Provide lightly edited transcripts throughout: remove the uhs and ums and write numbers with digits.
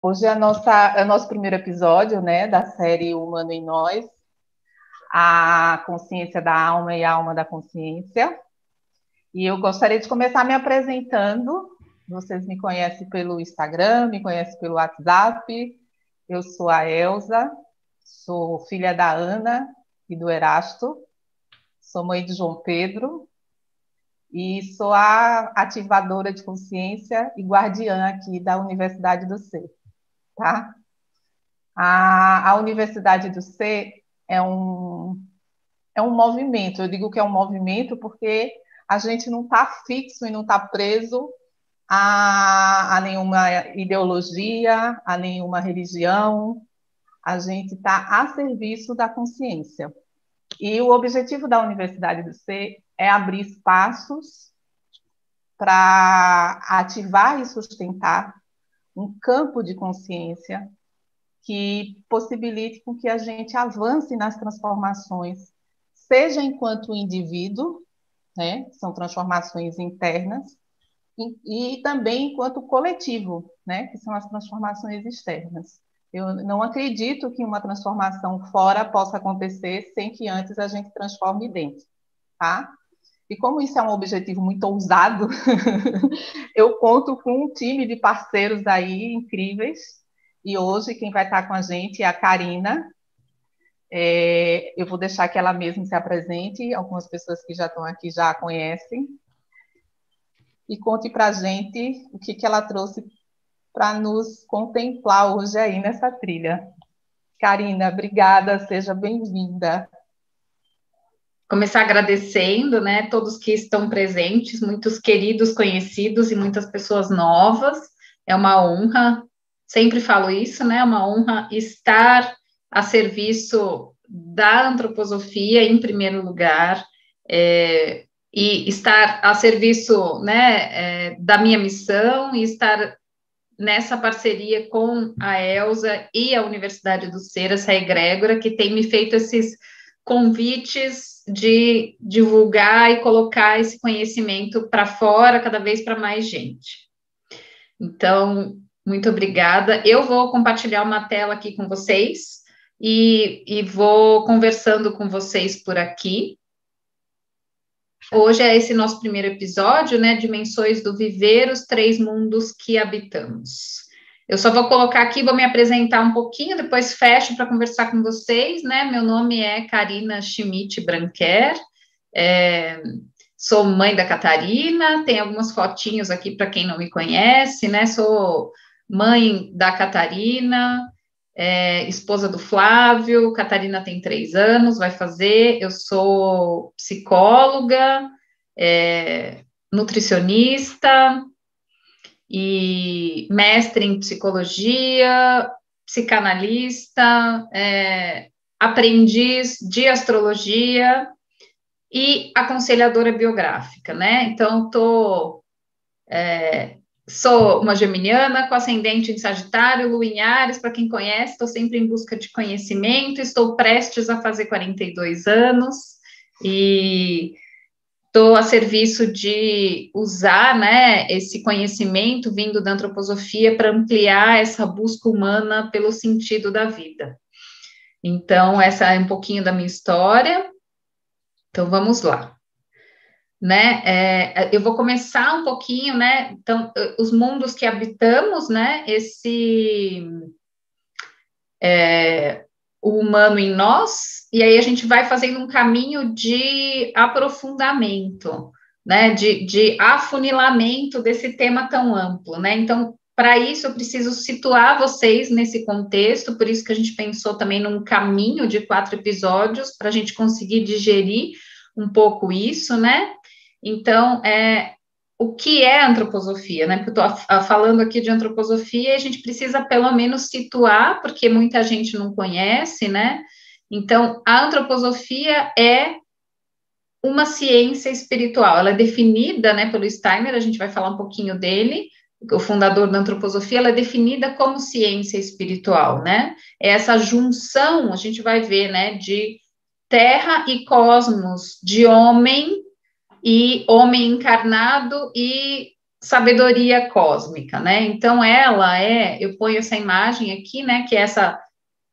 Hoje é o nosso primeiro episódio, né, da série Humano em Nós, a consciência da alma e a alma da consciência. E eu gostaria de começar me apresentando. Vocês me conhecem pelo Instagram, me conhecem pelo WhatsApp. Eu sou a Elza, sou filha da Ana e do Erasto, sou mãe de João Pedro e sou a ativadora de consciência e guardiã aqui da Universidade do Ser, tá? A Universidade do Ser é um movimento. Eu digo que é um movimento porque a gente não está fixo e não está preso a nenhuma ideologia, a nenhuma religião. A gente está a serviço da consciência. E o objetivo da Universidade do Ser é abrir espaços para ativar e sustentar um campo de consciência que possibilite com que a gente avance nas transformações, seja enquanto indivíduo, né, são transformações internas, e também enquanto coletivo, né, que são as transformações externas. Eu não acredito que uma transformação fora possa acontecer sem que antes a gente transforme dentro, tá? E como isso é um objetivo muito ousado, eu conto com um time de parceiros aí incríveis. E hoje quem vai estar com a gente é a Karina. Eu vou deixar que ela mesma se apresente. Algumas pessoas que já estão aqui já a conhecem. E conte para a gente o que ela trouxe para nos contemplar hoje aí nessa trilha. Karina, obrigada, seja bem-vinda. Começar agradecendo, né, todos que estão presentes, muitos queridos conhecidos e muitas pessoas novas. É uma honra, sempre falo isso, né, é uma honra estar a serviço da antroposofia em primeiro lugar, e estar a serviço, né, da minha missão e estar nessa parceria com a Elza e a Universidade do Ser, essa egrégora que tem me feito esses convites de divulgar e colocar esse conhecimento para fora, cada vez para mais gente. Então, muito obrigada. Eu vou compartilhar uma tela aqui com vocês e vou conversando com vocês por aqui. Hoje é esse nosso primeiro episódio, né? Dimensões do viver, os três mundos que habitamos. Eu só vou colocar aqui, vou me apresentar um pouquinho, depois fecho para conversar com vocês, né? Meu nome é Karina Schmidt Branquer, sou mãe da Catarina, tem algumas fotinhos aqui para quem não me conhece, né? Sou mãe da Catarina, esposa do Flávio. Catarina tem 3 anos, vai fazer. Eu sou psicóloga, nutricionista e mestre em psicologia, psicanalista, aprendiz de astrologia e aconselhadora biográfica, né? Então, sou uma geminiana com ascendente em Sagitário, Lua em Áries, para quem conhece, estou sempre em busca de conhecimento, estou prestes a fazer 42 anos e estou a serviço de usar, né, esse conhecimento vindo da antroposofia para ampliar essa busca humana pelo sentido da vida. Então, essa é um pouquinho da minha história. Então, vamos lá. Né, eu vou começar um pouquinho, né, então, os mundos que habitamos, né, o humano em nós, e aí a gente vai fazendo um caminho de aprofundamento, né, de afunilamento desse tema tão amplo, né, então, para isso eu preciso situar vocês nesse contexto, por isso que a gente pensou também num caminho de 4 episódios, para a gente conseguir digerir um pouco isso, né. Então, o que é antroposofia, né? Porque eu estou falando aqui de antroposofia e a gente precisa pelo menos situar, porque muita gente não conhece, né? Então, a antroposofia é uma ciência espiritual. Ela é definida, né, pelo Steiner, a gente vai falar um pouquinho dele, o fundador da antroposofia. Ela é definida como ciência espiritual, né? É essa junção, a gente vai ver, né, de terra e cosmos, de homem encarnado e sabedoria cósmica, né? Então, ela eu ponho essa imagem aqui, né, que é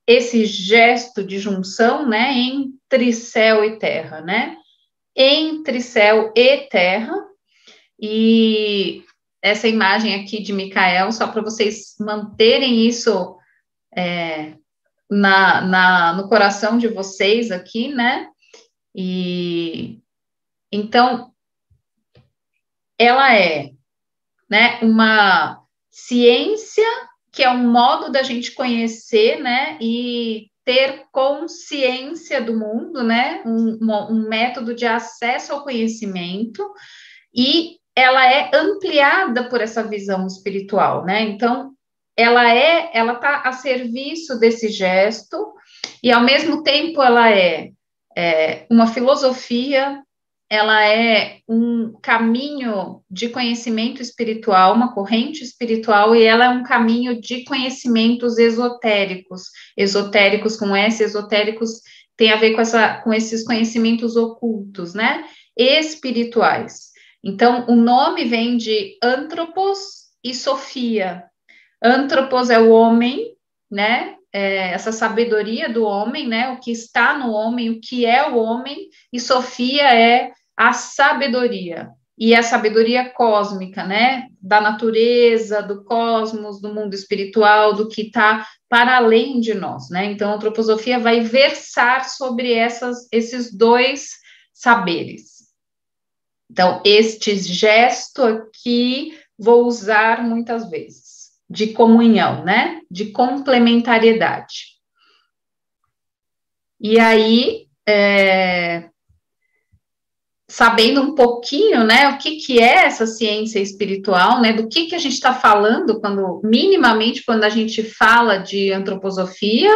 esse gesto de junção, né, entre céu e terra, né? Entre céu e terra, e essa imagem aqui de Micael, só para vocês manterem isso no coração de vocês aqui, né? E então ela né, uma ciência que é um modo da gente conhecer, né, e ter consciência do mundo, né, um método de acesso ao conhecimento, e ela é ampliada por essa visão espiritual, né, então ela está a serviço desse gesto, e ao mesmo tempo ela uma filosofia, ela é um caminho de conhecimento espiritual, uma corrente espiritual, e ela é um caminho de conhecimentos esotéricos com S, esotéricos tem a ver com esses conhecimentos ocultos, né, espirituais. Então, o nome vem de Anthropos e Sofia. Anthropos é o homem, né, essa sabedoria do homem, né, o que está no homem, o que é o homem, e Sofia é a sabedoria, e a sabedoria cósmica, né, da natureza, do cosmos, do mundo espiritual, do que está para além de nós, né, então a antroposofia vai versar sobre esses dois saberes. Então, este gesto aqui, vou usar muitas vezes, de comunhão, né, de complementariedade. E aí, sabendo um pouquinho, né, o que é essa ciência espiritual, né, do que a gente está falando, minimamente, quando a gente fala de antroposofia,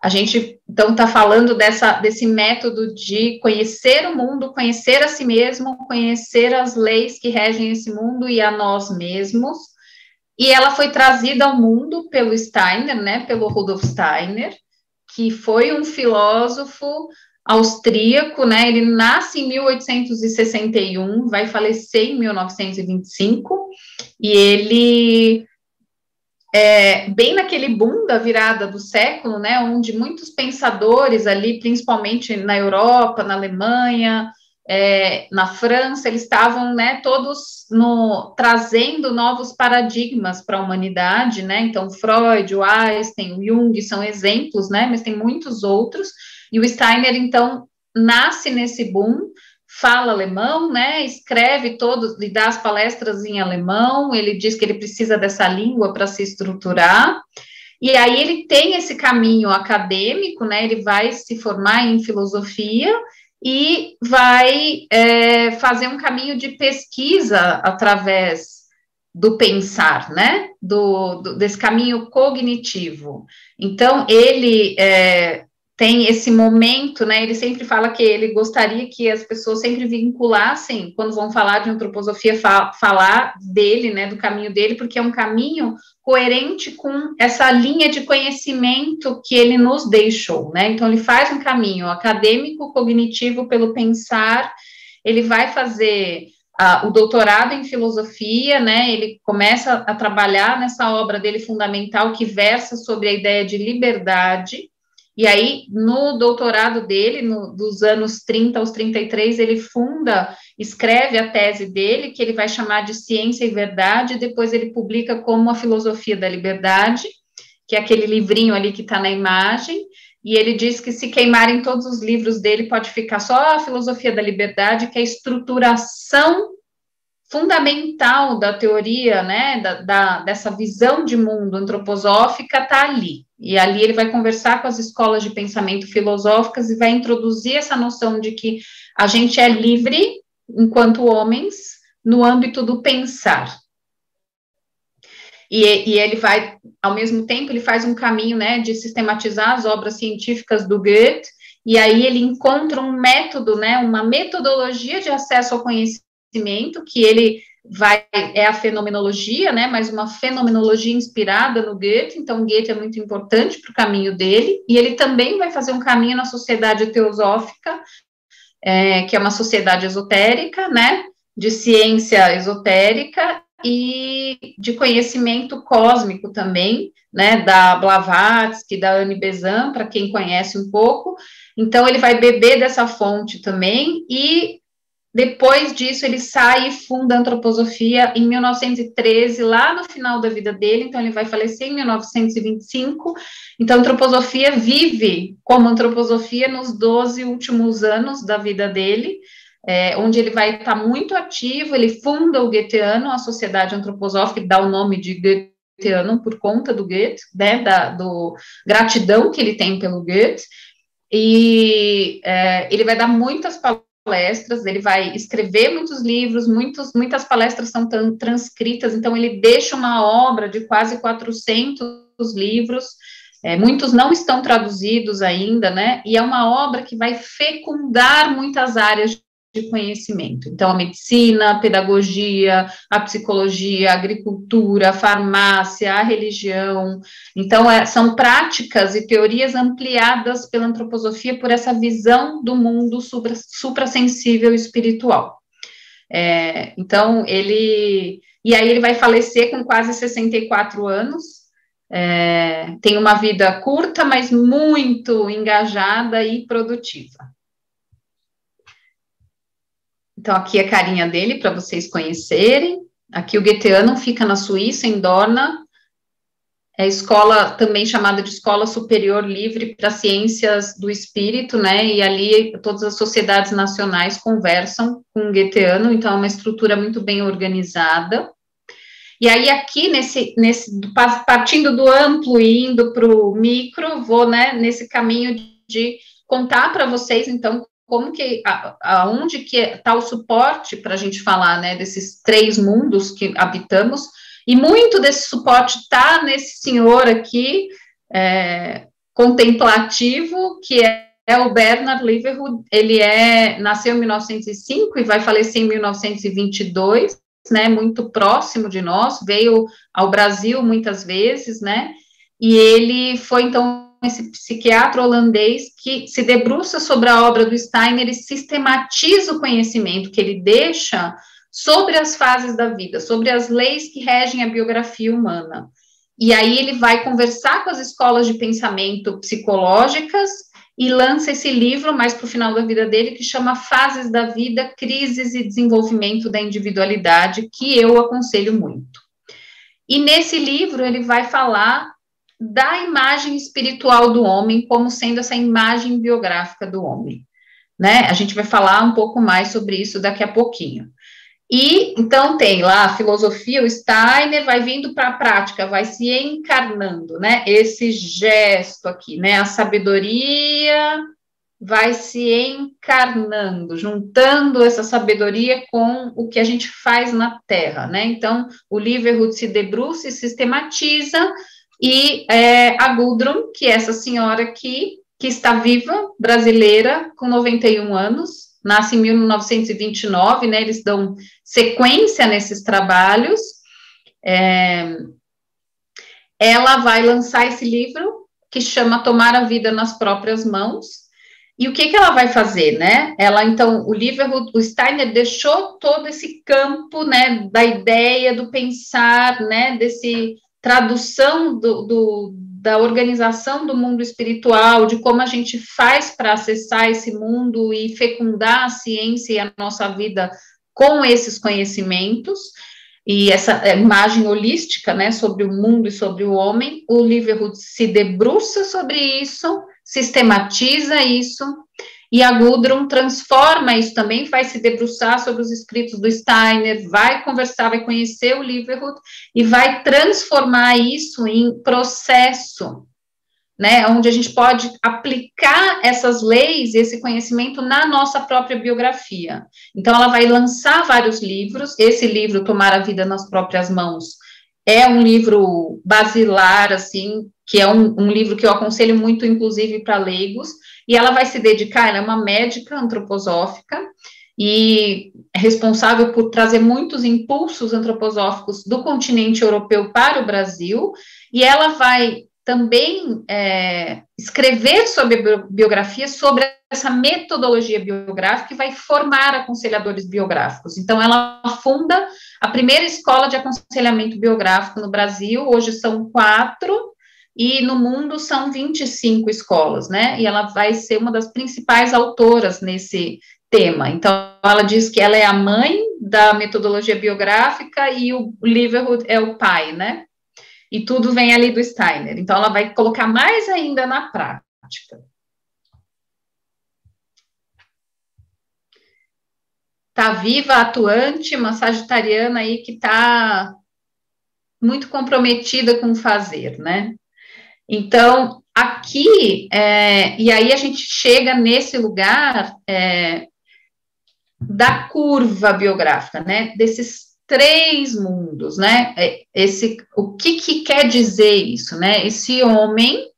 a gente, então, está falando desse método de conhecer o mundo, conhecer a si mesmo, conhecer as leis que regem esse mundo e a nós mesmos, e ela foi trazida ao mundo pelo Steiner, né, pelo Rudolf Steiner, que foi um filósofo austríaco, né, ele nasce em 1861, vai falecer em 1925, e ele, bem naquele boom da virada do século, né, onde muitos pensadores ali, principalmente na Europa, na Alemanha, na França, eles estavam, né, todos trazendo novos paradigmas para a humanidade, né, então Freud, o Einstein, o Jung são exemplos, né, mas tem muitos outros, e o Steiner, então, nasce nesse boom, fala alemão, né, escreve e dá as palestras em alemão, ele diz que ele precisa dessa língua para se estruturar, e aí ele tem esse caminho acadêmico, né, ele vai se formar em filosofia, e vai fazer um caminho de pesquisa através do pensar, né, desse caminho cognitivo. Então, ele tem esse momento, né, ele sempre fala que ele gostaria que as pessoas sempre vinculassem, quando vão falar de antroposofia, falar dele, né, do caminho dele, porque é um caminho coerente com essa linha de conhecimento que ele nos deixou, né, então ele faz um caminho acadêmico, cognitivo pelo pensar, ele vai fazer o doutorado em filosofia, né, ele começa a trabalhar nessa obra dele fundamental, que versa sobre a ideia de liberdade, e aí, no doutorado dele, dos anos 30 aos 33, ele escreve a tese dele, que ele vai chamar de Ciência e Verdade, e depois ele publica como A Filosofia da Liberdade, que é aquele livrinho ali que está na imagem, e ele diz que se queimarem todos os livros dele, pode ficar só A Filosofia da Liberdade, que é a estruturação fundamental da teoria, né, dessa visão de mundo antroposófica está ali, e ali ele vai conversar com as escolas de pensamento filosóficas e vai introduzir essa noção de que a gente é livre, enquanto homens, no âmbito do pensar. E ele vai, ao mesmo tempo, ele faz um caminho, né, de sistematizar as obras científicas do Goethe, e aí ele encontra um método, né, uma metodologia de acesso ao conhecimento, que ele é a fenomenologia, né, mas uma fenomenologia inspirada no Goethe, então Goethe é muito importante para o caminho dele, e ele também vai fazer um caminho na sociedade teosófica, que é uma sociedade esotérica, né, de ciência esotérica e de conhecimento cósmico também, né, da Blavatsky, da Annie Besant, para quem conhece um pouco. Então, ele vai beber dessa fonte também, e depois disso ele sai e funda a antroposofia em 1913, lá no final da vida dele. Então, ele vai falecer em 1925. Então, a antroposofia vive como antroposofia nos 12 últimos anos da vida dele, onde ele vai estar muito ativo. Ele funda o Goetheano, a Sociedade Antroposófica, que dá o nome de Goetheano por conta do Goethe, né, do gratidão que ele tem pelo Goethe, e ele vai dar muitas palestras, ele vai escrever muitos livros, muitas palestras são transcritas, então ele deixa uma obra de quase 400 livros, muitos não estão traduzidos ainda, né, e é uma obra que vai fecundar muitas áreas de conhecimento. Então, a medicina, a pedagogia, a psicologia, a agricultura, a farmácia, a religião. Então, são práticas e teorias ampliadas pela antroposofia por essa visão do mundo suprassensível espiritual. Então, e aí ele vai falecer com quase 64 anos, tem uma vida curta, mas muito engajada e produtiva. Então, aqui é a carinha dele, para vocês conhecerem. Aqui o Goetheano fica na Suíça, em Dorna. É escola também chamada de Escola Superior Livre para Ciências do Espírito, né? E ali todas as sociedades nacionais conversam com o Goetheano, então é uma estrutura muito bem organizada. E aí, aqui, partindo do amplo e indo para o micro, vou, né, nesse caminho de contar para vocês, então, como que, aonde que está o suporte para a gente falar, né, desses 3 mundos que habitamos, e muito desse suporte está nesse senhor aqui, contemplativo, que é o Bernard Leverhulme. Ele nasceu em 1905 e vai falecer em 1922, né, muito próximo de nós, veio ao Brasil muitas vezes, né, e ele foi, então, esse psiquiatra holandês que se debruça sobre a obra do Steiner e sistematiza o conhecimento que ele deixa sobre as fases da vida, sobre as leis que regem a biografia humana. E aí ele vai conversar com as escolas de pensamento psicológicas e lança esse livro mais para o final da vida dele, que chama Fases da Vida, Crises e Desenvolvimento da Individualidade, que eu aconselho muito. E nesse livro ele vai falar da imagem espiritual do homem como sendo essa imagem biográfica do homem, né? A gente vai falar um pouco mais sobre isso daqui a pouquinho. E, então, tem lá a filosofia, o Steiner vai vindo para a prática, vai se encarnando, né? Esse gesto aqui, né? A sabedoria vai se encarnando, juntando essa sabedoria com o que a gente faz na Terra, né? Então, o Leverhulme se debruça e sistematiza, e a Gudrun, que é essa senhora aqui, que está viva, brasileira, com 91 anos, nasce em 1929, né, eles dão sequência nesses trabalhos. Ela vai lançar esse livro, que chama Tomar a Vida nas Próprias Mãos. E o que ela vai fazer, né? Então, o Steiner deixou todo esse campo, né, da ideia, do pensar, né, desse tradução da organização do mundo espiritual, de como a gente faz para acessar esse mundo e fecundar a ciência e a nossa vida com esses conhecimentos, e essa imagem holística, né, sobre o mundo e sobre o homem. O Leverhulme se debruça sobre isso, sistematiza isso, e a Gudrun transforma isso também, vai se debruçar sobre os escritos do Steiner, vai conversar, vai conhecer o Leverhulme, e vai transformar isso em processo, né, onde a gente pode aplicar essas leis, esse conhecimento na nossa própria biografia. Então, ela vai lançar vários livros. Esse livro, Tomar a Vida nas Próprias Mãos, é um livro basilar, assim, que é um livro que eu aconselho muito, inclusive, para leigos, e ela vai se dedicar, ela é uma médica antroposófica, e é responsável por trazer muitos impulsos antroposóficos do continente europeu para o Brasil, e ela vai também escrever sobre a biografia, sobre essa metodologia biográfica que vai formar aconselhadores biográficos. Então, ela funda a primeira escola de aconselhamento biográfico no Brasil, hoje são 4, e no mundo são 25 escolas, né? E ela vai ser uma das principais autoras nesse tema. Então, ela diz que ela é a mãe da metodologia biográfica e o Liverhood é o pai, né? E tudo vem ali do Steiner. Então, ela vai colocar mais ainda na prática. Tá viva, atuante, uma sagitariana aí que tá muito comprometida com o fazer, né? Então, aqui, e aí a gente chega nesse lugar da curva biográfica, né? Desses 3 mundos, né? O que quer dizer isso, né? Esse homem,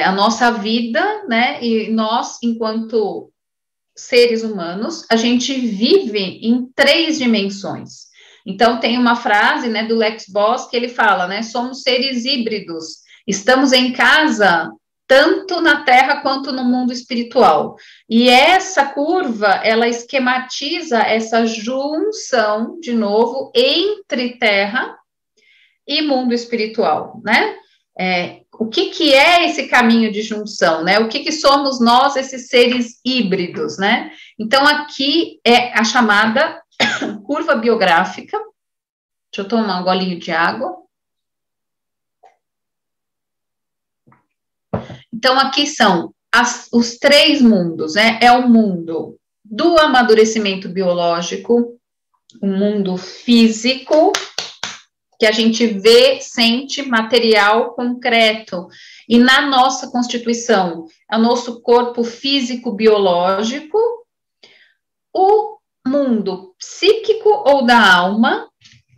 a nossa vida, né? E nós, enquanto seres humanos, a gente vive em 3 dimensões. Então, tem uma frase, né, do Lex Boss, que ele fala, né? Somos seres híbridos, estamos em casa tanto na Terra quanto no mundo espiritual. E essa curva, ela esquematiza essa junção, de novo, entre Terra e mundo espiritual, né? O que é esse caminho de junção, né? O que somos nós, esses seres híbridos, né? Então, aqui é a chamada curva biográfica. Deixa eu tomar um golinho de água. Então, aqui são os 3 mundos, né? É o mundo do amadurecimento biológico, o mundo físico, que a gente vê, sente, material, concreto. E na nossa constituição, é o nosso corpo físico biológico, o mundo psíquico ou da alma,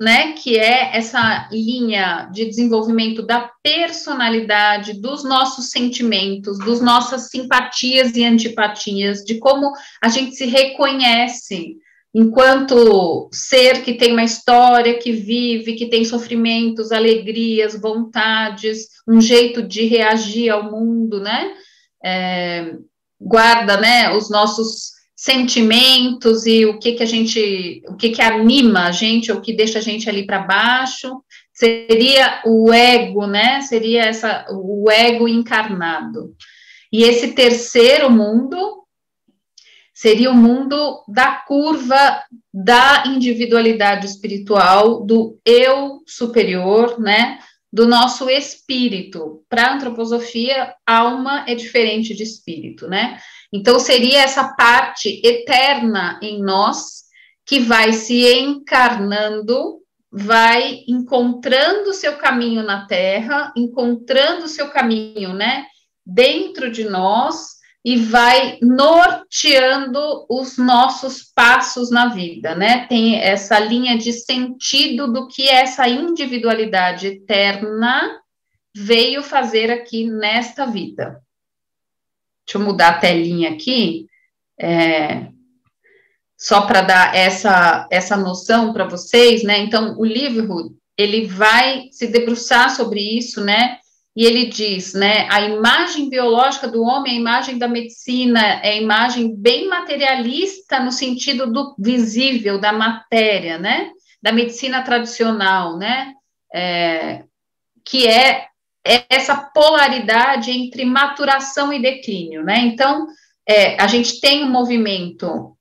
né, que é essa linha de desenvolvimento da personalidade, dos nossos sentimentos, das nossas simpatias e antipatias, de como a gente se reconhece enquanto ser que tem uma história, que vive, que tem sofrimentos, alegrias, vontades, um jeito de reagir ao mundo, né, guarda, né, os nossos sentimentos e o que anima a gente, ou o que deixa a gente ali para baixo, seria o ego, né, seria o ego encarnado. E esse terceiro mundo seria o mundo da curva da individualidade espiritual, do eu superior, né, do nosso espírito. Para a antroposofia, alma é diferente de espírito, né? Então, seria essa parte eterna em nós, que vai se encarnando, vai encontrando o seu caminho na Terra, encontrando o seu caminho, né, dentro de nós, e vai norteando os nossos passos na vida, né? Tem essa linha de sentido do que essa individualidade eterna veio fazer aqui nesta vida. Deixa eu mudar a telinha aqui, só para dar essa noção para vocês, né? Então, o Liverhood, ele vai se debruçar sobre isso, né? E ele diz, né, a imagem biológica do homem, a imagem da medicina, é a imagem bem materialista no sentido do visível, da matéria, né? Da medicina tradicional, né? Que é essa polaridade entre maturação e declínio, né? Então, a gente tem um movimento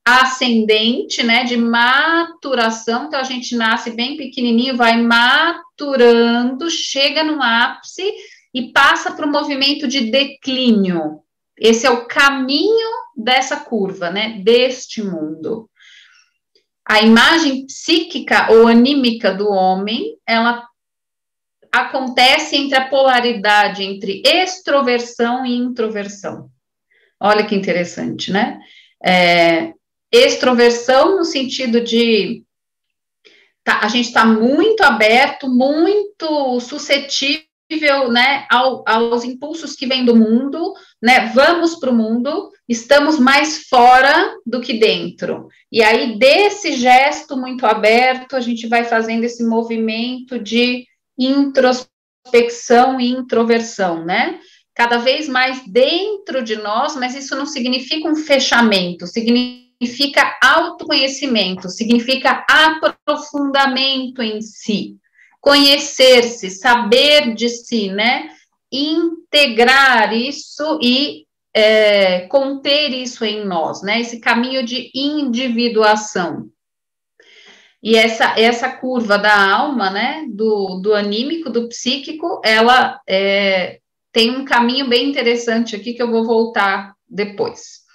ascendente, né, de maturação, então a gente nasce bem pequenininho, vai maturando, chega no ápice e passa para o movimento de declínio. Esse é o caminho dessa curva, né, deste mundo. A imagem psíquica ou anímica do homem, ela acontece entre a polaridade entre extroversão e introversão. Olha que interessante, né? Extroversão no sentido de a gente está muito aberto, muito suscetível, né, aos impulsos que vêm do mundo, né, vamos para o mundo, estamos mais fora do que dentro. E aí, desse gesto muito aberto, a gente vai fazendo esse movimento de introspecção, introspecção e introversão, né? Cada vez mais dentro de nós, mas isso não significa um fechamento, significa autoconhecimento, significa aprofundamento em si, conhecer-se, saber de si, né? Integrar isso e conter isso em nós, né? Esse caminho de individuação. E essa curva da alma, né? Do anímico, do psíquico, ela tem um caminho bem interessante aqui que eu vou voltar depois.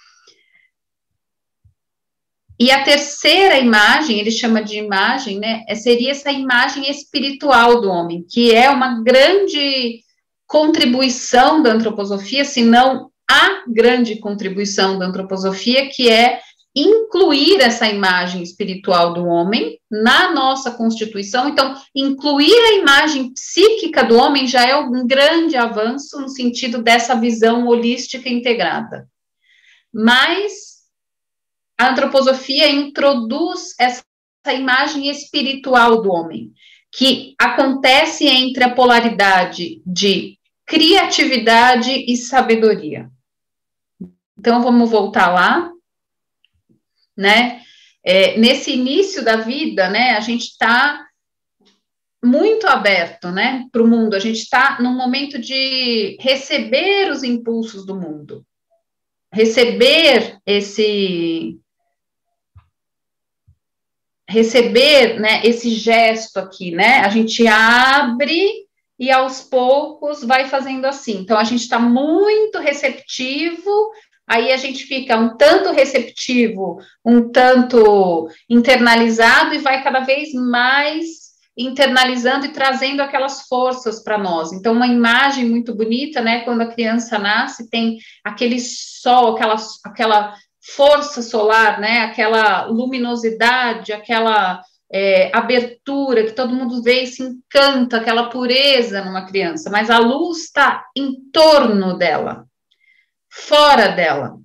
E a terceira imagem, ele chama de imagem, né? Seria essa imagem espiritual do homem, que é uma grande contribuição da antroposofia, se não a grande contribuição da antroposofia, que é incluir essa imagem espiritual do homem na nossa constituição. Então, incluir a imagem psíquica do homem já é um grande avanço no sentido dessa visão holística integrada. Mas a antroposofia introduz essa imagem espiritual do homem, que acontece entre a polaridade de criatividade e sabedoria. Então, vamos voltar lá, né? Nesse início da vida, né, a gente está muito aberto, né, para o mundo, a gente está num momento de receber os impulsos do mundo, receber né, esse gesto aqui, né, a gente abre e aos poucos vai fazendo assim, então a gente está muito receptivo, aí a gente fica um tanto receptivo, um tanto internalizado e vai cada vez mais internalizando e trazendo aquelas forças para nós. Então, uma imagem muito bonita, né, quando a criança nasce, tem aquele sol, aquela força solar, né, aquela luminosidade, aquela abertura que todo mundo vê e se encanta, aquela pureza numa criança, mas a luz está em torno dela, fora dela.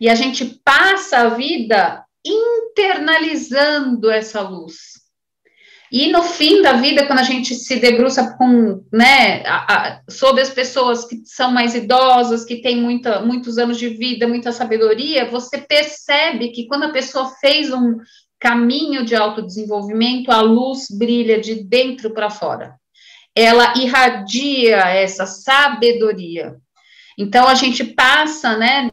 E a gente passa a vida internalizando essa luz. E no fim da vida, quando a gente se debruça com, né, sobre as pessoas que são mais idosas, que têm muitos anos de vida, muita sabedoria, você percebe que quando a pessoa fez um caminho de autodesenvolvimento, a luz brilha de dentro para fora. Ela irradia essa sabedoria. Então, a gente passa, né,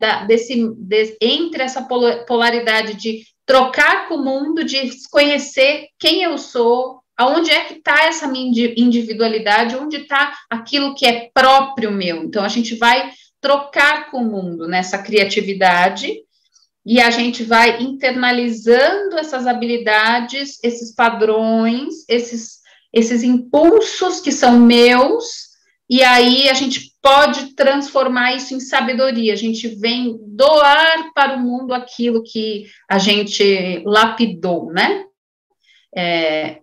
entre essa polaridade de trocar com o mundo, de conhecer quem eu sou, aonde é que está essa minha individualidade, onde está aquilo que é próprio meu. Então, a gente vai trocar com o mundo nessa criatividade e a gente vai internalizando essas habilidades, esses padrões, esses impulsos que são meus, e aí a gente pode transformar isso em sabedoria, a gente vem doar para o mundo aquilo que a gente lapidou, né?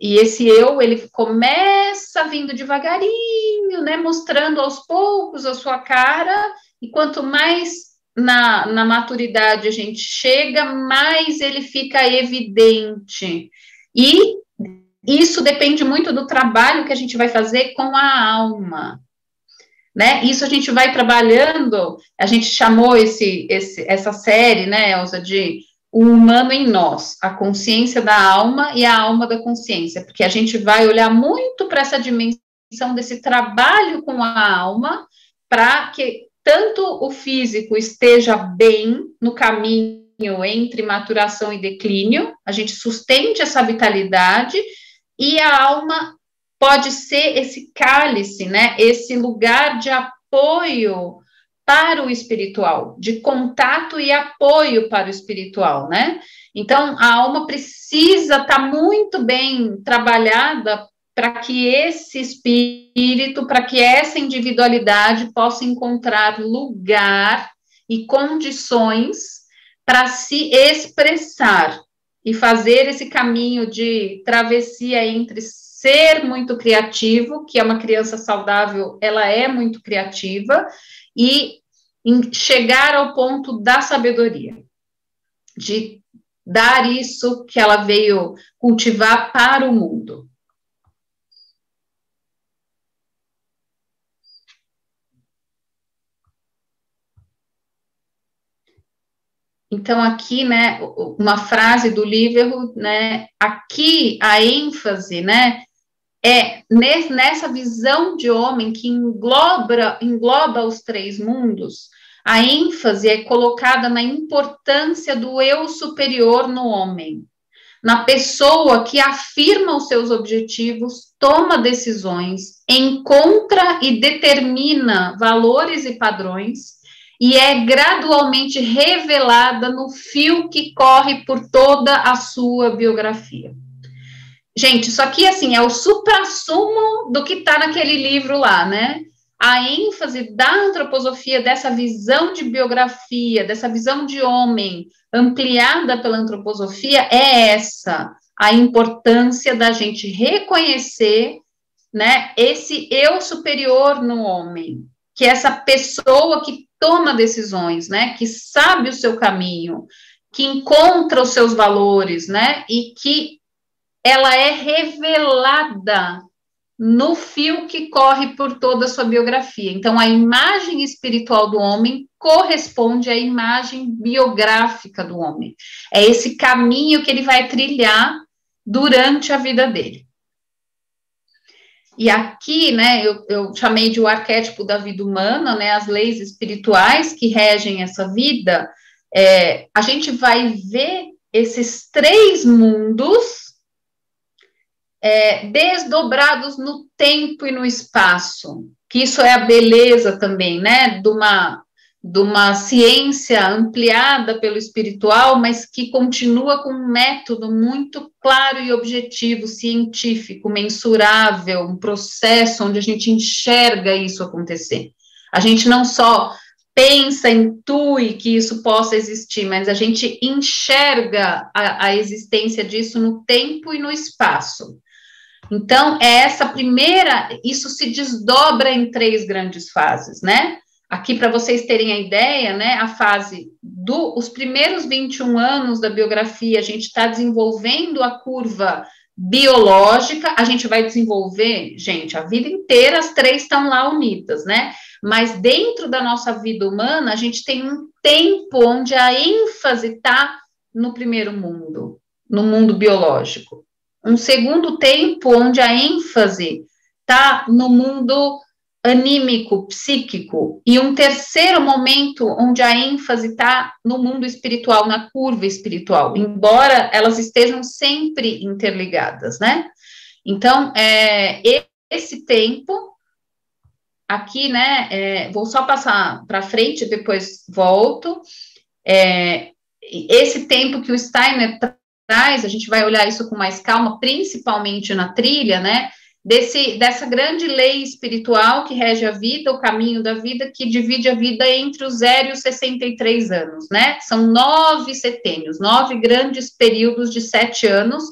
E esse eu, ele começa vindo devagarinho, né, mostrando aos poucos a sua cara, e quanto mais na maturidade a gente chega, mais ele fica evidente. E isso depende muito do trabalho que a gente vai fazer com a alma, né? Isso a gente vai trabalhando, a gente chamou essa série, né, Elza, de O Humano em Nós, a consciência da alma e a alma da consciência, porque a gente vai olhar muito para essa dimensão desse trabalho com a alma, para que tanto o físico esteja bem no caminho entre maturação e declínio, a gente sustente essa vitalidade, e a alma pode ser esse cálice, né, esse lugar de apoio para o espiritual, de contato e apoio para o espiritual, né? Então, a alma precisa estar muito bem trabalhada para que esse espírito, para que essa individualidade possa encontrar lugar e condições para se expressar e fazer esse caminho de travessia entre ser muito criativo, que é uma criança saudável, ela é muito criativa, e chegar ao ponto da sabedoria, de dar isso que ela veio cultivar para o mundo. Então, aqui, né, uma frase do livro, né, aqui a ênfase, né, é nessa visão de homem que engloba os três mundos, a ênfase é colocada na importância do eu superior no homem, na pessoa que afirma os seus objetivos, toma decisões, encontra e determina valores e padrões, e é gradualmente revelada no fio que corre por toda a sua biografia. Gente, isso aqui, assim, é o suprassumo do que está naquele livro lá, né? A ênfase da antroposofia, dessa visão de biografia, dessa visão de homem ampliada pela antroposofia, é essa, a importância da gente reconhecer, né, esse eu superior no homem, que é essa pessoa que toma decisões, né, que sabe o seu caminho, que encontra os seus valores, né, e que ela é revelada no fio que corre por toda a sua biografia. Então, a imagem espiritual do homem corresponde à imagem biográfica do homem. É esse caminho que ele vai trilhar durante a vida dele. E aqui, né, eu chamei de o arquétipo da vida humana, né, as leis espirituais que regem essa vida. A gente vai ver esses três mundos desdobrados no tempo e no espaço, que isso é a beleza também, né, de uma ciência ampliada pelo espiritual, mas que continua com um método muito claro e objetivo, científico, mensurável, um processo onde a gente enxerga isso acontecer. A gente não só pensa, intui que isso possa existir, mas a gente enxerga a existência disso no tempo e no espaço. Então, essa primeira, isso se desdobra em três grandes fases, né? Aqui, para vocês terem a ideia, né, a fase os primeiros 21 anos da biografia, a gente está desenvolvendo a curva biológica, a gente vai desenvolver, gente, a vida inteira, as três estão lá unidas, né? Mas dentro da nossa vida humana, a gente tem um tempo onde a ênfase está no primeiro mundo, no mundo biológico. Um segundo tempo onde a ênfase está no mundo anímico, psíquico, e um terceiro momento onde a ênfase está no mundo espiritual, na curva espiritual, embora elas estejam sempre interligadas, né? Então, esse tempo, aqui, né, vou só passar para frente, depois volto, esse tempo que o Steiner traz, a gente vai olhar isso com mais calma, principalmente na trilha, né, dessa grande lei espiritual que rege a vida, o caminho da vida, que divide a vida entre os 0 e os 63 anos, né? São 9 setênios, 9 grandes períodos de 7 anos,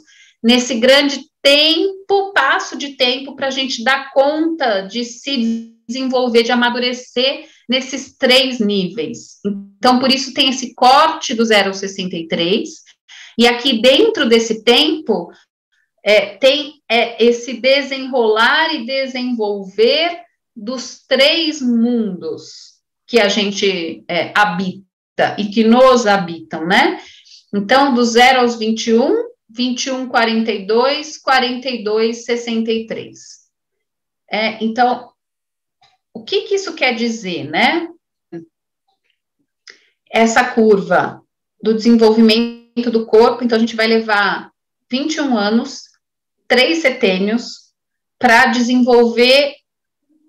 nesse grande tempo, passo de tempo, para a gente dar conta de se desenvolver, de amadurecer nesses 3 níveis. Então, por isso tem esse corte do 0 ao 63, e aqui dentro desse tempo, tem esse desenrolar e desenvolver dos 3 mundos que a gente habita e que nos habitam, né? Então, do 0 aos 21, 21, 42, 42, 63. Então, o que isso quer dizer, né? Essa curva do desenvolvimento do corpo, então a gente vai levar 21 anos, 3 setênios, para desenvolver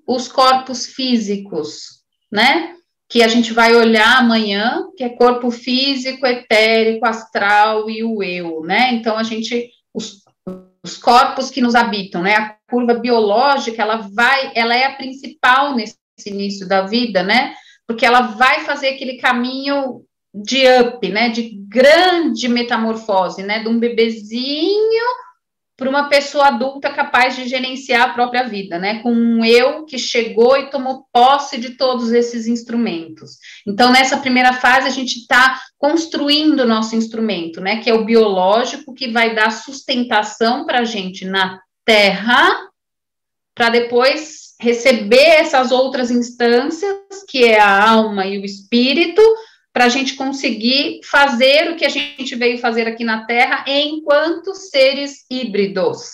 os corpos físicos, né? Que a gente vai olhar amanhã, que é corpo físico, etérico, astral e o eu, né? Então, os corpos que nos habitam, né? A curva biológica, ela é a principal nesse início da vida, né? Porque ela vai fazer aquele caminho de up, né? De grande metamorfose, né? De um bebezinho para uma pessoa adulta capaz de gerenciar a própria vida, né? Com um eu que chegou e tomou posse de todos esses instrumentos. Então, nessa primeira fase, a gente está construindo o nosso instrumento, né? Que é o biológico, que vai dar sustentação para a gente na Terra, para depois receber essas outras instâncias, que é a alma e o espírito, para a gente conseguir fazer o que a gente veio fazer aqui na Terra enquanto seres híbridos,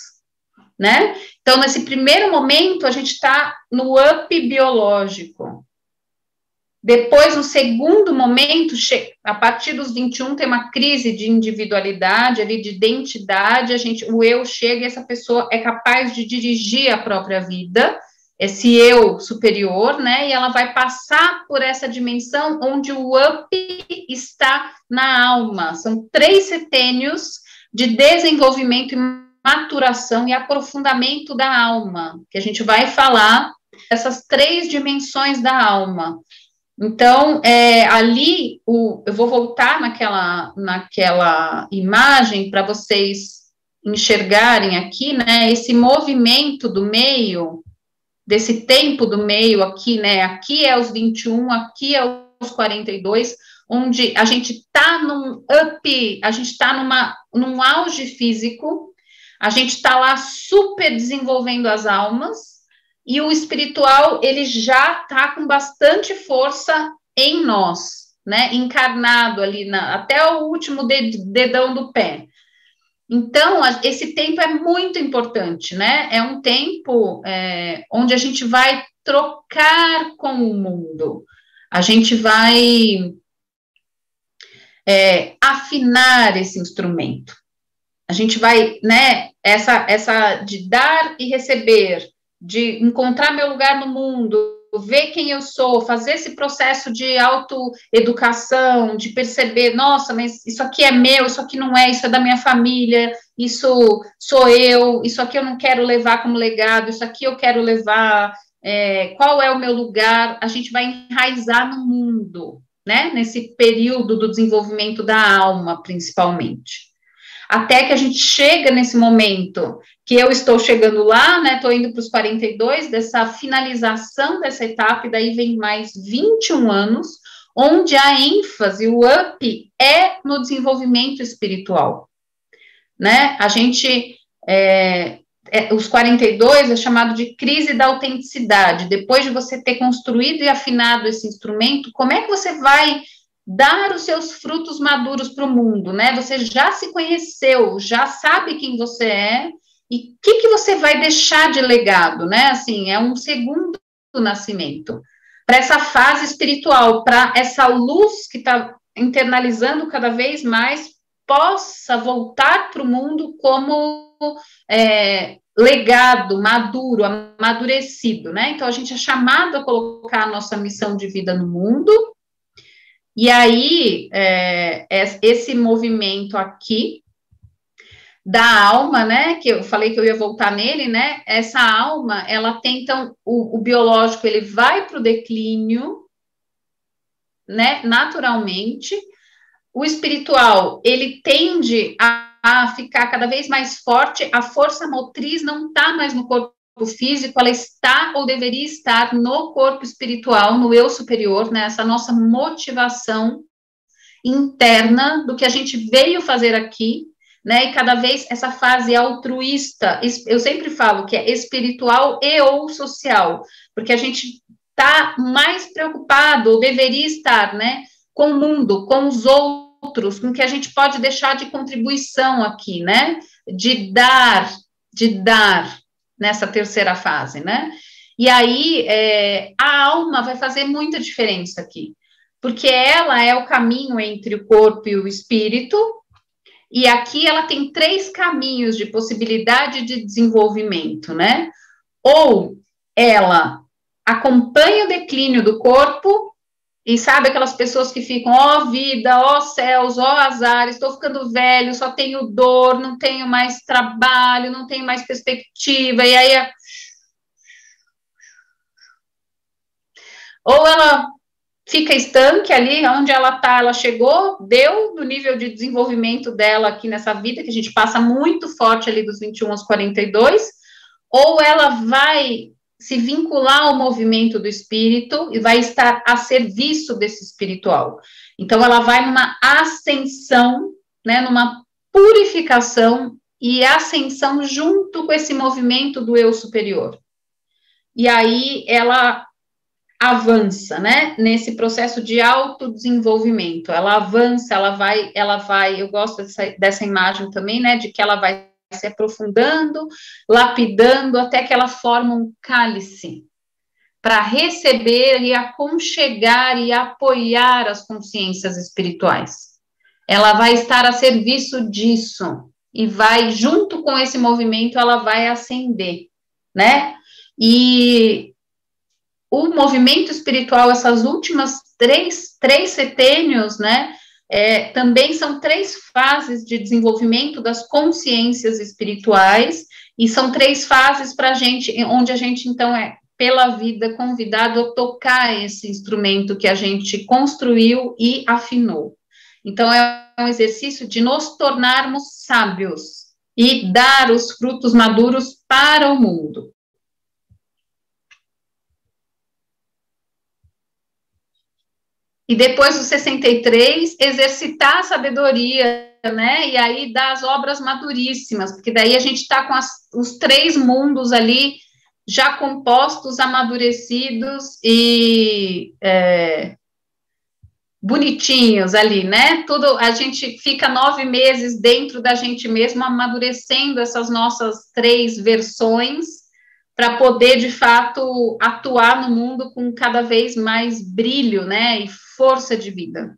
né? Então, nesse primeiro momento, a gente está no up biológico. Depois, no segundo momento, a partir dos 21, tem uma crise de individualidade, ali, de identidade, o eu chega e essa pessoa é capaz de dirigir a própria vida, esse eu superior, né, e ela vai passar por essa dimensão onde o up está na alma. São 3 setênios de desenvolvimento e maturação e aprofundamento da alma, que a gente vai falar dessas 3 dimensões da alma. Então, ali, eu vou voltar naquela imagem para vocês enxergarem aqui, né, esse movimento do meio, desse tempo do meio aqui, né, aqui é os 21, aqui é os 42, onde a gente está num up, a gente está num auge físico, a gente está lá super desenvolvendo as almas, e o espiritual, ele já está com bastante força em nós, né, encarnado ali, até o último dedão do pé. Então, esse tempo é muito importante, né, é um tempo onde a gente vai trocar com o mundo, a gente vai afinar esse instrumento, a gente vai, né, essa de dar e receber, de encontrar meu lugar no mundo, ver quem eu sou, fazer esse processo de autoeducação, de perceber, nossa, mas isso aqui é meu, isso aqui não é, isso é da minha família, isso sou eu, isso aqui eu não quero levar como legado, isso aqui eu quero levar, qual é o meu lugar, a gente vai enraizar no mundo, né, nesse período do desenvolvimento da alma, principalmente. Até que a gente chega nesse momento que eu estou chegando lá, né, estou indo para os 42, dessa finalização dessa etapa, e daí vem mais 21 anos, onde a ênfase, o up, é no desenvolvimento espiritual, né, a gente, os 42 é chamado de crise da autenticidade, depois de você ter construído e afinado esse instrumento, como é que você vai dar os seus frutos maduros para o mundo, né? Você já se conheceu, já sabe quem você é e o que você vai deixar de legado, né? Assim, é um segundo nascimento para essa fase espiritual, para essa luz que está internalizando cada vez mais possa voltar para o mundo como legado maduro, amadurecido, né? Então a gente é chamado a colocar a nossa missão de vida no mundo. E aí, esse movimento aqui da alma, né, que eu falei que eu ia voltar nele, né, essa alma, ela tem, então, o biológico, ele vai para o declínio, né, naturalmente, o espiritual, ele tende a ficar cada vez mais forte, a força motriz não está mais no corpo físico, ela está ou deveria estar no corpo espiritual, no eu superior, né, essa nossa motivação interna do que a gente veio fazer aqui, né, e cada vez essa fase altruísta, eu sempre falo que é espiritual e ou social, porque a gente está mais preocupado, ou deveria estar, né, com o mundo, com os outros, com o que a gente pode deixar de contribuição aqui, né, de dar, nessa terceira fase, né? E aí, a alma vai fazer muita diferença aqui, porque ela é o caminho entre o corpo e o espírito, e aqui ela tem 3 caminhos de possibilidade de desenvolvimento, né? Ou ela acompanha o declínio do corpo, e sabe aquelas pessoas que ficam, ó vida, ó céus, ó azar, estou ficando velho, só tenho dor, não tenho mais trabalho, não tenho mais perspectiva, e aí ou ela fica estanque ali, onde ela está, ela chegou, deu do nível de desenvolvimento dela aqui nessa vida, que a gente passa muito forte ali dos 21 aos 42, ou ela vai se vincular ao movimento do espírito e vai estar a serviço desse espiritual. Então, ela vai numa ascensão, né, numa purificação e ascensão junto com esse movimento do eu superior. E aí, ela avança, né, nesse processo de autodesenvolvimento. Ela avança, ela vai, eu gosto dessa imagem também, né, de que ela vai se aprofundando, lapidando, até que ela forma um cálice para receber e aconchegar e apoiar as consciências espirituais. Ela vai estar a serviço disso, e vai, junto com esse movimento, ela vai ascender, né? E o movimento espiritual, essas últimas três setênios, né, também são 3 fases de desenvolvimento das consciências espirituais, e são 3 fases para a gente, onde a gente, então, pela vida, convidado a tocar esse instrumento que a gente construiu e afinou. Então, é um exercício de nos tornarmos sábios e dar os frutos maduros para o mundo. E depois dos 63, exercitar a sabedoria, né? E aí dar as obras maduríssimas, porque daí a gente está com os 3 mundos ali já compostos, amadurecidos e bonitinhos ali, né? Tudo, a gente fica 9 meses dentro da gente mesmo, amadurecendo essas nossas 3 versões, para poder, de fato, atuar no mundo com cada vez mais brilho, né, e força de vida.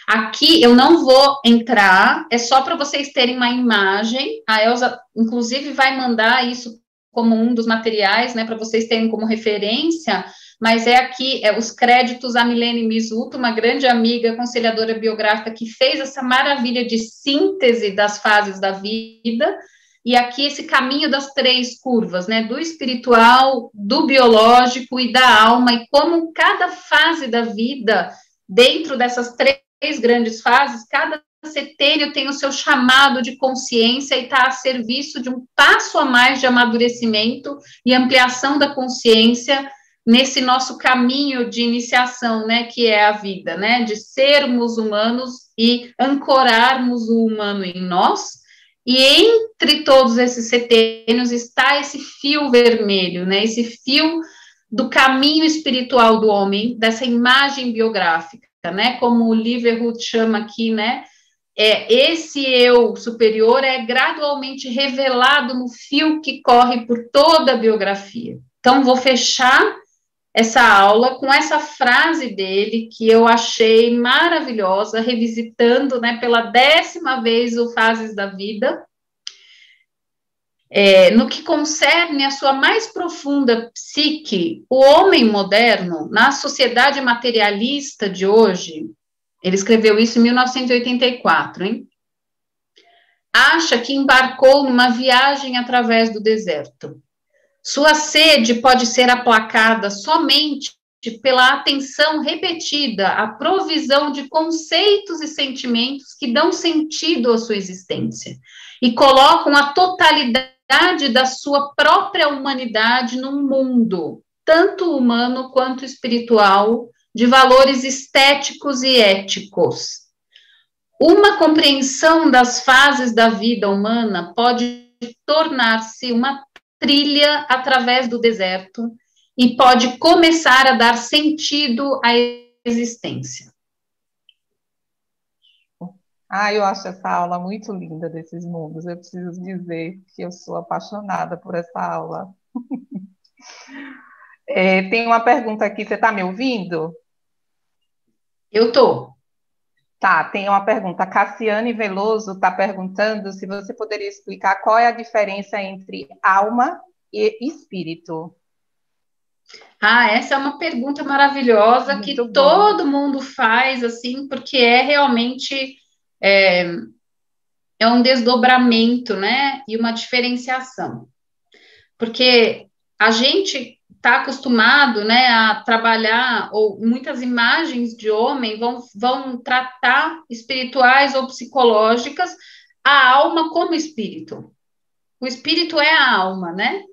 Aqui eu não vou entrar, é só para vocês terem uma imagem. A Elza, inclusive, vai mandar isso como um dos materiais, né, para vocês terem como referência, mas aqui, os créditos a Milene Mizuto, uma grande amiga, aconselhadora biográfica, que fez essa maravilha de síntese das fases da vida. E aqui esse caminho das 3 curvas, né, do espiritual, do biológico e da alma, e como cada fase da vida, dentro dessas 3 grandes fases, cada setênio tem o seu chamado de consciência e está a serviço de um passo a mais de amadurecimento e ampliação da consciência nesse nosso caminho de iniciação, né, que é a vida, né, de sermos humanos e ancorarmos o humano em nós. E entre todos esses setênios está esse fio vermelho, né? Esse fio do caminho espiritual do homem, dessa imagem biográfica, né? Como o Liverwood chama aqui, né? Esse eu superior é gradualmente revelado no fio que corre por toda a biografia. Então, vou fechar essa aula com essa frase dele, que eu achei maravilhosa, revisitando, né, pela 10ª vez o Fases da Vida, no que concerne a sua mais profunda psique, o homem moderno, na sociedade materialista de hoje, ele escreveu isso em 1984, hein? Acha que embarcou numa viagem através do deserto. Sua sede pode ser aplacada somente pela atenção repetida à provisão de conceitos e sentimentos que dão sentido à sua existência e colocam a totalidade da sua própria humanidade num mundo, tanto humano quanto espiritual, de valores estéticos e éticos. Uma compreensão das fases da vida humana pode tornar-se uma trilha através do deserto e pode começar a dar sentido à existência. Eu acho essa aula muito linda desses mundos. Eu preciso dizer que eu sou apaixonada por essa aula. Tem uma pergunta aqui, você está me ouvindo? Eu estou. Tá, tem uma pergunta. A Cassiane Veloso está perguntando se você poderia explicar qual é a diferença entre alma e espírito. Essa é uma pergunta maravilhosa muito que todo mundo faz, assim, porque realmente um desdobramento, né, e uma diferenciação. Porque a gente está acostumado, né, a trabalhar, ou muitas imagens de homem vão tratar espirituais ou psicológicas a alma como espírito. O espírito é a alma, né?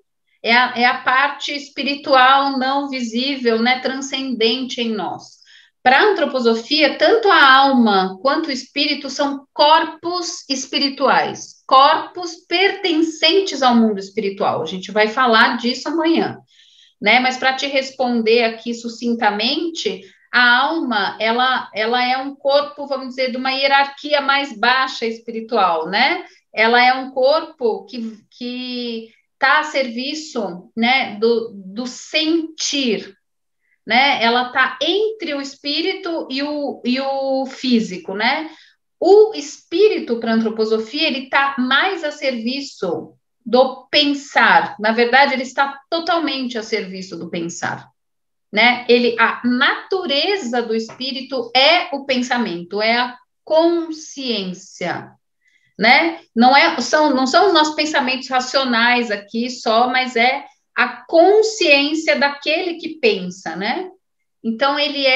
É a parte espiritual não visível, né, transcendente em nós. Para a antroposofia, tanto a alma quanto o espírito são corpos espirituais, corpos pertencentes ao mundo espiritual. A gente vai falar disso amanhã. né? Mas para te responder aqui sucintamente, a alma, ela é um corpo, vamos dizer, de uma hierarquia mais baixa espiritual, né? Ela é um corpo que está a serviço, né, do sentir, né? Ela está entre o espírito e o físico, né? O espírito, para a antroposofia, ele está mais a serviço do pensar. Na verdade, ele está totalmente a serviço do pensar, né? A natureza do espírito é o pensamento, é a consciência, né? Não são os nossos pensamentos racionais aqui só, mas é a consciência daquele que pensa, né? Então, e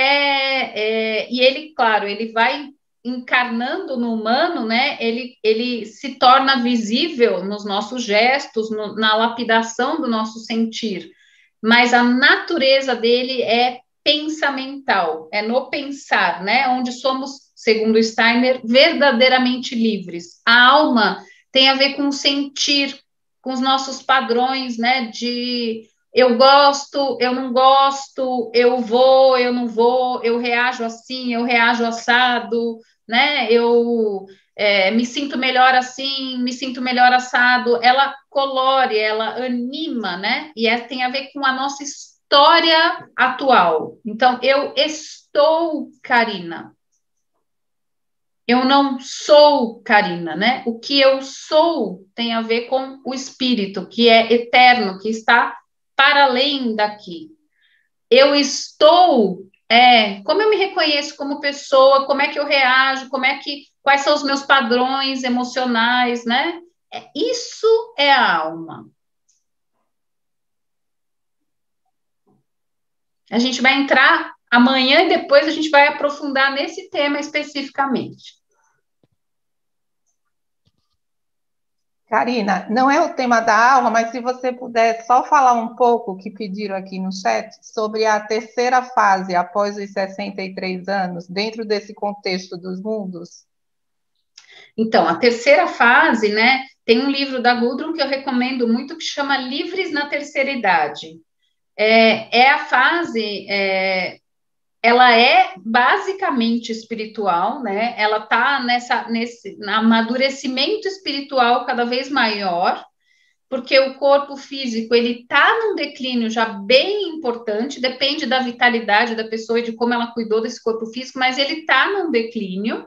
ele, claro, ele vai encarnando no humano, né? Ele se torna visível nos nossos gestos, na lapidação do nosso sentir, mas a natureza dele é pensamental, é no pensar, né? Onde somos, segundo Steiner, verdadeiramente livres. A alma tem a ver com o sentir, com os nossos padrões, né? De eu gosto, eu não gosto, eu vou, eu não vou, eu reajo assim, eu reajo assado, né? Me sinto melhor assim, me sinto melhor assado. Ela colore, ela anima, né? E tem a ver com a nossa história atual. Então, eu estou Karina. Eu não sou Karina, né? O que eu sou tem a ver com o espírito, que é eterno, que está para além daqui. Eu estou, como eu me reconheço como pessoa, como é que eu reajo, quais são os meus padrões emocionais, né? Isso é a alma. A gente vai entrar amanhã e depois a gente vai aprofundar nesse tema especificamente. Karina, não é o tema da aula, mas se você puder só falar um pouco, que pediram aqui no chat, sobre a terceira fase após os 63 anos, dentro desse contexto dos mundos. Então, a terceira fase, né, tem um livro da Gudrun que eu recomendo muito, que chama Livres na Terceira Idade. A fase, ela é basicamente espiritual, né? Ela está nesse amadurecimento espiritual cada vez maior, porque o corpo físico ele está num declínio já bem importante, depende da vitalidade da pessoa e de como ela cuidou desse corpo físico, mas ele está num declínio.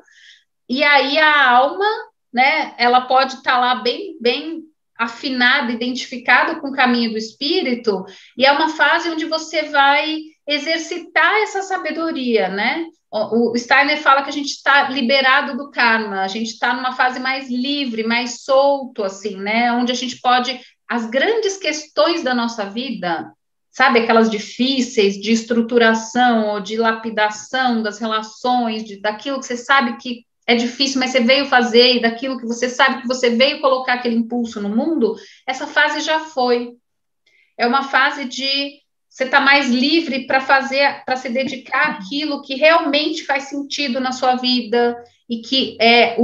E aí a alma, né? Ela pode estar lá bem afinada, identificada com o caminho do espírito, e é uma fase onde você vai exercitar essa sabedoria, né? O Steiner fala que a gente está liberado do karma, a gente está numa fase mais livre, mais solto, assim, né? Onde a gente pode, as grandes questões da nossa vida, sabe, aquelas difíceis de estruturação ou de lapidação das relações, daquilo que você sabe que é difícil, mas você veio fazer, e daquilo que você sabe que você veio colocar aquele impulso no mundo, essa fase já foi. É uma fase de você estar mais livre para para se dedicar àquilo que realmente faz sentido na sua vida, e que é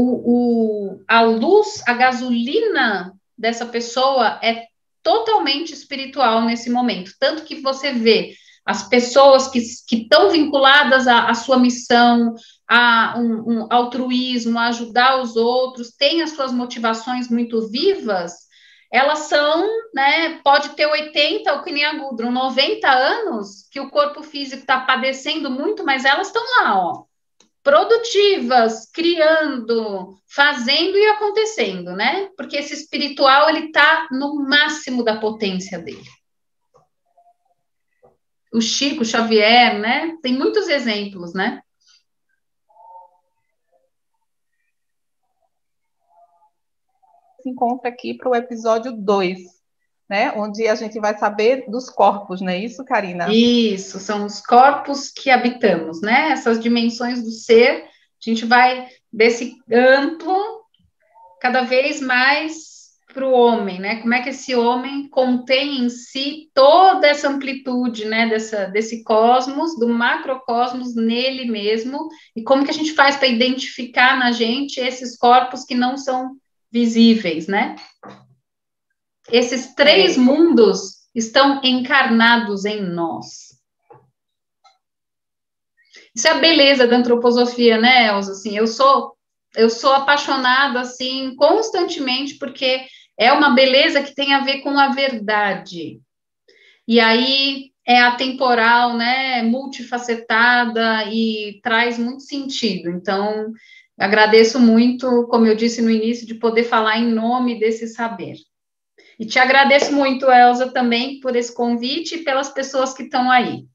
a luz, a gasolina dessa pessoa é totalmente espiritual nesse momento. Tanto que você vê as pessoas que estão vinculadas à sua missão, a um altruísmo, a ajudar os outros, têm as suas motivações muito vivas, elas são, né, pode ter 80, ou que nem a Gudrun, 90 anos, que o corpo físico está padecendo muito, mas elas estão lá, ó, produtivas, criando, fazendo e acontecendo, né? Porque esse espiritual, ele está no máximo da potência dele. O Chico Xavier, né? Tem muitos exemplos, né? Se encontra aqui para o episódio 2, né? Onde a gente vai saber dos corpos, não é isso, Karina? Isso, são os corpos que habitamos, né? Essas dimensões do ser, a gente vai desse amplo cada vez mais para o homem, né? Como é que esse homem contém em si toda essa amplitude, né? Desse cosmos, do macrocosmos nele mesmo, e como que a gente faz para identificar na gente esses corpos que não são visíveis, né? Esses três mundos estão encarnados em nós. Isso é a beleza da antroposofia, né, Elza? Assim, eu sou apaixonada, assim, constantemente, porque é uma beleza que tem a ver com a verdade. E aí é atemporal, né, multifacetada e traz muito sentido. Então, agradeço muito, como eu disse no início, de poder falar em nome desse saber. E te agradeço muito, Elza, também por esse convite e pelas pessoas que estão aí.